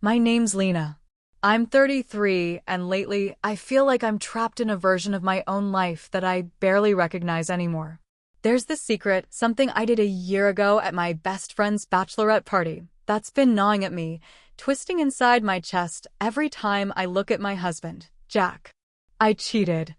My name's Lena. I'm 33, and lately, I feel like I'm trapped in a version of my own life that I barely recognize anymore. There's this secret, something I did a year ago at my best friend's bachelorette party, that's been gnawing at me, twisting inside my chest every time I look at my husband, Jack. I cheated.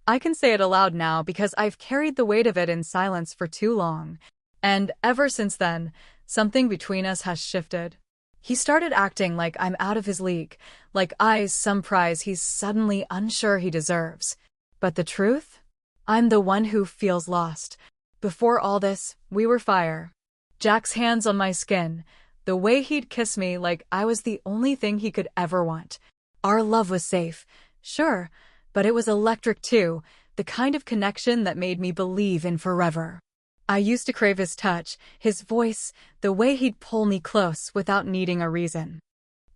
I can say it aloud now because I've carried the weight of it in silence for too long. And ever since then, something between us has shifted. He started acting like I'm out of his league, like I's some prize he's suddenly unsure he deserves. But the truth? I'm the one who feels lost. Before all this, we were fire. Jack's hands on my skin, the way he'd kiss me like I was the only thing he could ever want. Our love was safe, sure, but it was electric too, the kind of connection that made me believe in forever. I used to crave his touch, his voice, the way he'd pull me close without needing a reason.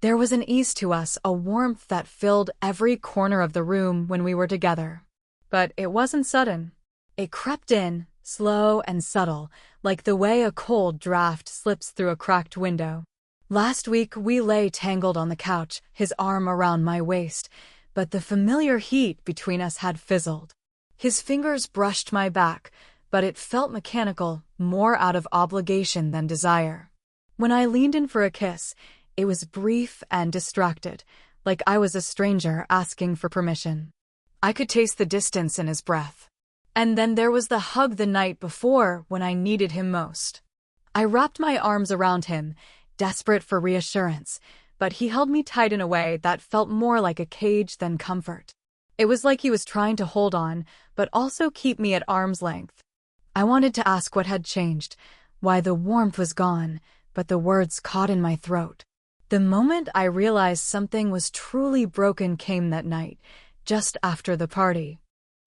There was an ease to us, a warmth that filled every corner of the room when we were together. But it wasn't sudden. It crept in, slow and subtle, like the way a cold draft slips through a cracked window. Last week we lay tangled on the couch, his arm around my waist, but the familiar heat between us had fizzled. His fingers brushed my back, but it felt mechanical, more out of obligation than desire. When I leaned in for a kiss, it was brief and distracted, like I was a stranger asking for permission. I could taste the distance in his breath. And then there was the hug the night before when I needed him most. I wrapped my arms around him, desperate for reassurance, but he held me tight in a way that felt more like a cage than comfort. It was like he was trying to hold on, but also keep me at arm's length. I wanted to ask what had changed, why the warmth was gone, but the words caught in my throat. The moment I realized something was truly broken came that night, just after the party.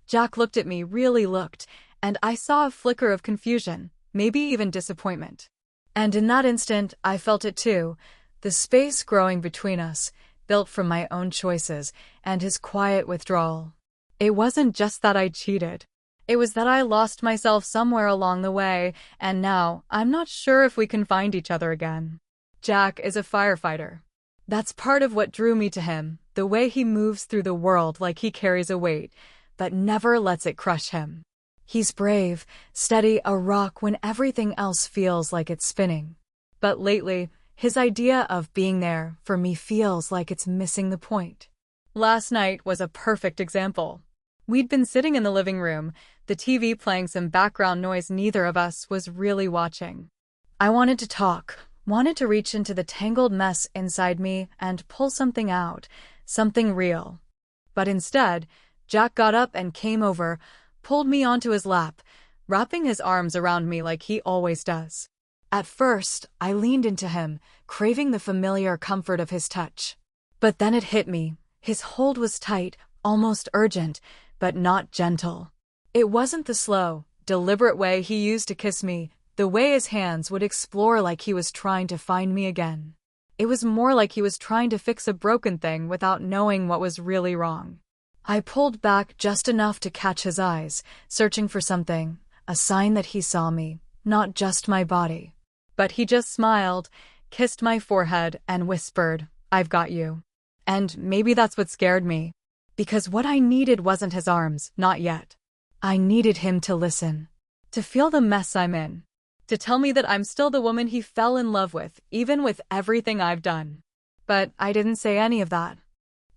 Jack looked at me, really looked, and I saw a flicker of confusion, maybe even disappointment. And in that instant, I felt it too, the space growing between us, built from my own choices, and his quiet withdrawal. It wasn't just that I cheated. It was that I lost myself somewhere along the way, and now I'm not sure if we can find each other again. Jack is a firefighter. That's part of what drew me to him, the way he moves through the world like he carries a weight, but never lets it crush him. He's brave, steady, a rock when everything else feels like it's spinning. But lately, his idea of being there for me feels like it's missing the point. Last night was a perfect example. We'd been sitting in the living room, the TV playing some background noise neither of us was really watching. I wanted to talk, wanted to reach into the tangled mess inside me and pull something out, something real. But instead, Jack got up and came over, pulled me onto his lap, wrapping his arms around me like he always does. At first, I leaned into him, craving the familiar comfort of his touch. But then it hit me. His hold was tight, almost urgent, but not gentle. It wasn't the slow, deliberate way he used to kiss me, the way his hands would explore like he was trying to find me again. It was more like he was trying to fix a broken thing without knowing what was really wrong. I pulled back just enough to catch his eyes, searching for something, a sign that he saw me, not just my body. But he just smiled, kissed my forehead, and whispered, "I've got you." And maybe that's what scared me. Because what I needed wasn't his arms, not yet. I needed him to listen, to feel the mess I'm in, to tell me that I'm still the woman he fell in love with, even with everything I've done. But I didn't say any of that.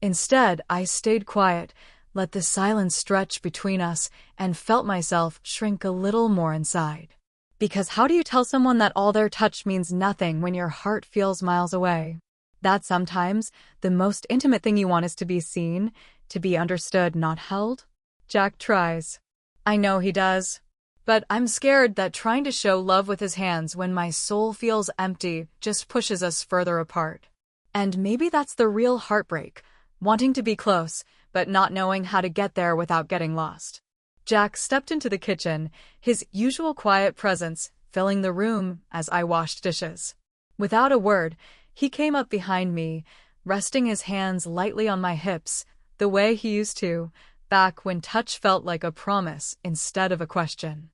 Instead, I stayed quiet, let the silence stretch between us, and felt myself shrink a little more inside. Because how do you tell someone that all their touch means nothing when your heart feels miles away? That sometimes the most intimate thing you want is to be seen, to be understood, not held? Jack tries. I know he does. But I'm scared that trying to show love with his hands when my soul feels empty just pushes us further apart. And maybe that's the real heartbreak, wanting to be close, but not knowing how to get there without getting lost. Jack stepped into the kitchen, his usual quiet presence filling the room as I washed dishes. Without a word, he came up behind me, resting his hands lightly on my hips, the way he used to, back when touch felt like a promise instead of a question.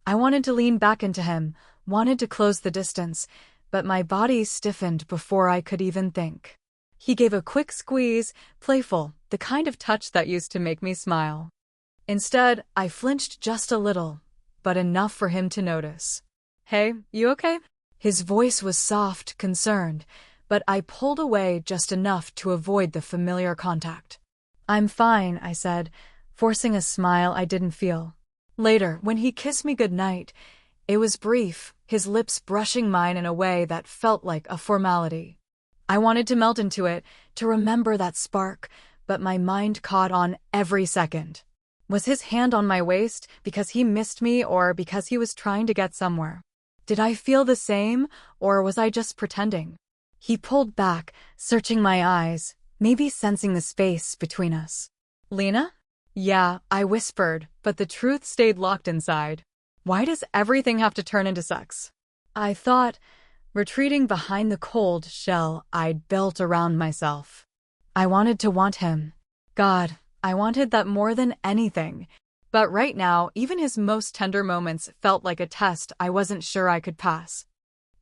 I wanted to lean back into him, wanted to close the distance, but my body stiffened before I could even think. He gave a quick squeeze, playful, the kind of touch that used to make me smile. Instead, I flinched just a little, but enough for him to notice. "Hey, you okay?" His voice was soft, concerned, but I pulled away just enough to avoid the familiar contact. "I'm fine," I said, forcing a smile I didn't feel. Later, when he kissed me goodnight, it was brief, his lips brushing mine in a way that felt like a formality. I wanted to melt into it, to remember that spark, but my mind caught on every second. Was his hand on my waist because he missed me or because he was trying to get somewhere? Did I feel the same, or was I just pretending? He pulled back, searching my eyes, maybe sensing the space between us. "Lena?" "Yeah," I whispered, but the truth stayed locked inside. Why does everything have to turn into sex? I thought, retreating behind the cold shell I'd built around myself. I wanted to want him. God, I wanted that more than anything. But right now, even his most tender moments felt like a test I wasn't sure I could pass.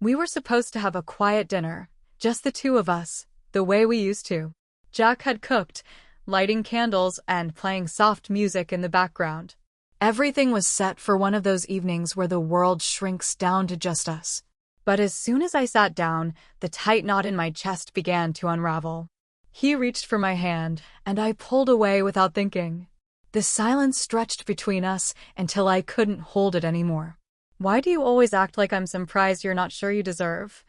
We were supposed to have a quiet dinner, just the two of us, the way we used to. Jack had cooked, lighting candles and playing soft music in the background. Everything was set for one of those evenings where the world shrinks down to just us. But as soon as I sat down, the tight knot in my chest began to unravel. He reached for my hand, and I pulled away without thinking. The silence stretched between us until I couldn't hold it anymore. "Why do you always act like I'm some prize you're not sure you deserve?"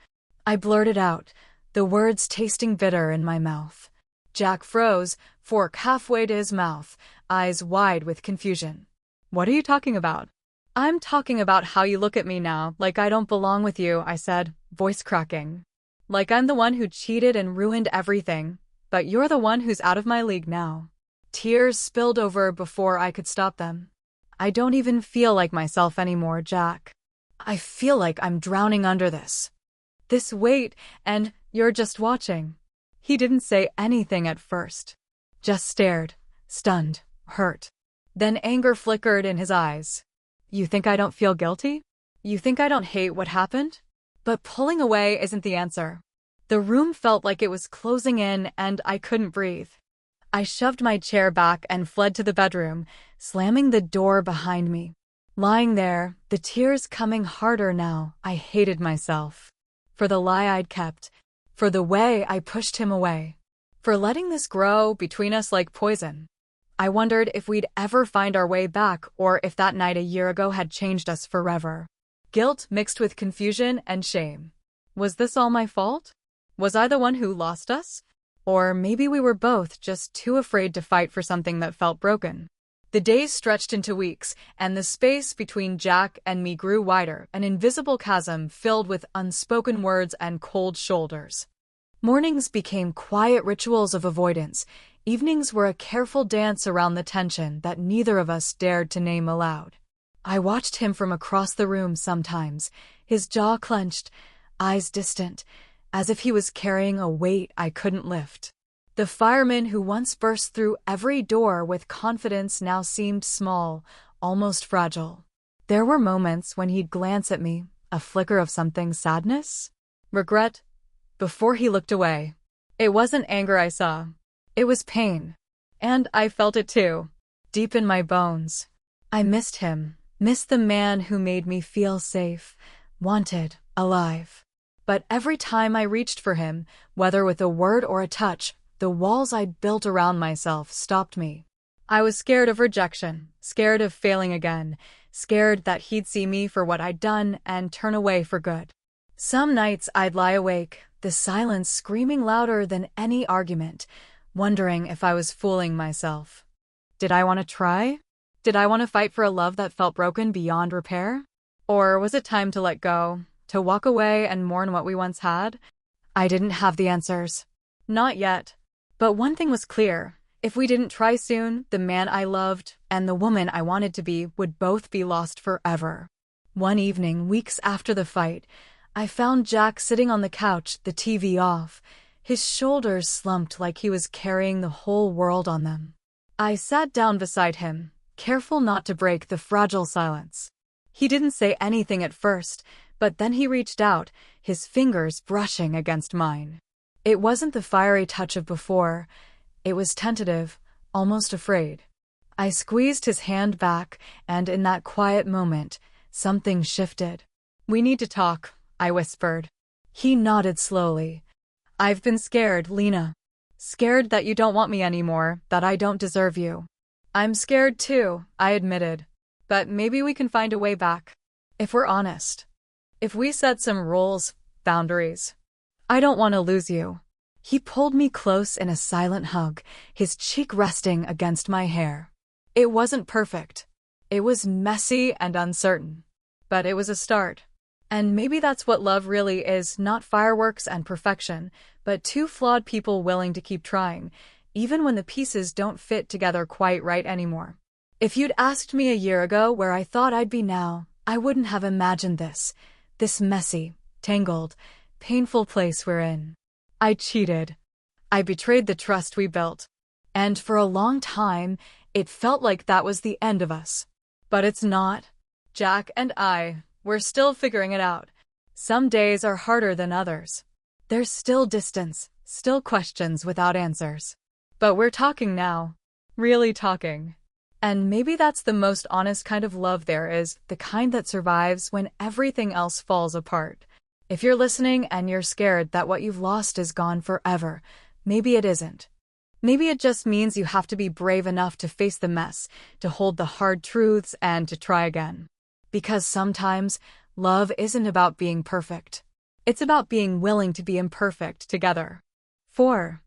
I blurted out, the words tasting bitter in my mouth. Jack froze, fork halfway to his mouth, eyes wide with confusion. "What are you talking about?" "I'm talking about how you look at me now, like I don't belong with you," I said, voice cracking. "Like I'm the one who cheated and ruined everything, but you're the one who's out of my league now." Tears spilled over before I could stop them. "I don't even feel like myself anymore, Jack. I feel like I'm drowning under this weight, and you're just watching." He didn't say anything at first, just stared, stunned, hurt. Then anger flickered in his eyes. "You think I don't feel guilty? You think I don't hate what happened?" But pulling away isn't the answer. The room felt like it was closing in and I couldn't breathe. I shoved my chair back and fled to the bedroom, slamming the door behind me. Lying there, the tears coming harder now, I hated myself. For the lie I'd kept, for the way I pushed him away, for letting this grow between us like poison. I wondered if we'd ever find our way back or if that night a year ago had changed us forever. Guilt mixed with confusion and shame. Was this all my fault? Was I the one who lost us? Or maybe we were both just too afraid to fight for something that felt broken. The days stretched into weeks, and the space between Jack and me grew wider, an invisible chasm filled with unspoken words and cold shoulders. Mornings became quiet rituals of avoidance. Evenings were a careful dance around the tension that neither of us dared to name aloud. I watched him from across the room sometimes, his jaw clenched, eyes distant, as if he was carrying a weight I couldn't lift. The fireman who once burst through every door with confidence now seemed small, almost fragile. There were moments when he'd glance at me, a flicker of something, sadness? Regret? Before he looked away. It wasn't anger I saw. It was pain. And I felt it too, deep in my bones. I missed him, missed the man who made me feel safe, wanted, alive. But every time I reached for him, whether with a word or a touch, the walls I'd built around myself stopped me. I was scared of rejection, scared of failing again, scared that he'd see me for what I'd done and turn away for good. Some nights I'd lie awake, the silence screaming louder than any argument, wondering if I was fooling myself. Did I want to try? Did I want to fight for a love that felt broken beyond repair? Or was it time to let go, to walk away and mourn what we once had? I didn't have the answers. Not yet. But one thing was clear. If we didn't try soon, the man I loved and the woman I wanted to be would both be lost forever. One evening, weeks after the fight, I found Jack sitting on the couch, the TV off, his shoulders slumped like he was carrying the whole world on them. I sat down beside him, careful not to break the fragile silence. He didn't say anything at first, but then he reached out, his fingers brushing against mine. It wasn't the fiery touch of before. It was tentative, almost afraid. I squeezed his hand back, and in that quiet moment, something shifted. "We need to talk," I whispered. He nodded slowly. "I've been scared, Lena. Scared that you don't want me anymore, that I don't deserve you." "I'm scared too," I admitted. "But maybe we can find a way back. If we're honest. If we set some rules, boundaries. I don't want to lose you." He pulled me close in a silent hug, his cheek resting against my hair. It wasn't perfect. It was messy and uncertain. But it was a start. And maybe that's what love really is, not fireworks and perfection, but two flawed people willing to keep trying, even when the pieces don't fit together quite right anymore. If you'd asked me a year ago where I thought I'd be now, I wouldn't have imagined this messy, tangled, painful place we're in. I cheated. I betrayed the trust we built. And for a long time, it felt like that was the end of us. But it's not. Jack and we're still figuring it out. Some days are harder than others. There's still distance, still questions without answers. But we're talking now. Really talking. And maybe that's the most honest kind of love there is, the kind that survives when everything else falls apart. If you're listening and you're scared that what you've lost is gone forever, maybe it isn't. Maybe it just means you have to be brave enough to face the mess, to hold the hard truths, and to try again. Because sometimes, love isn't about being perfect. It's about being willing to be imperfect together. 4.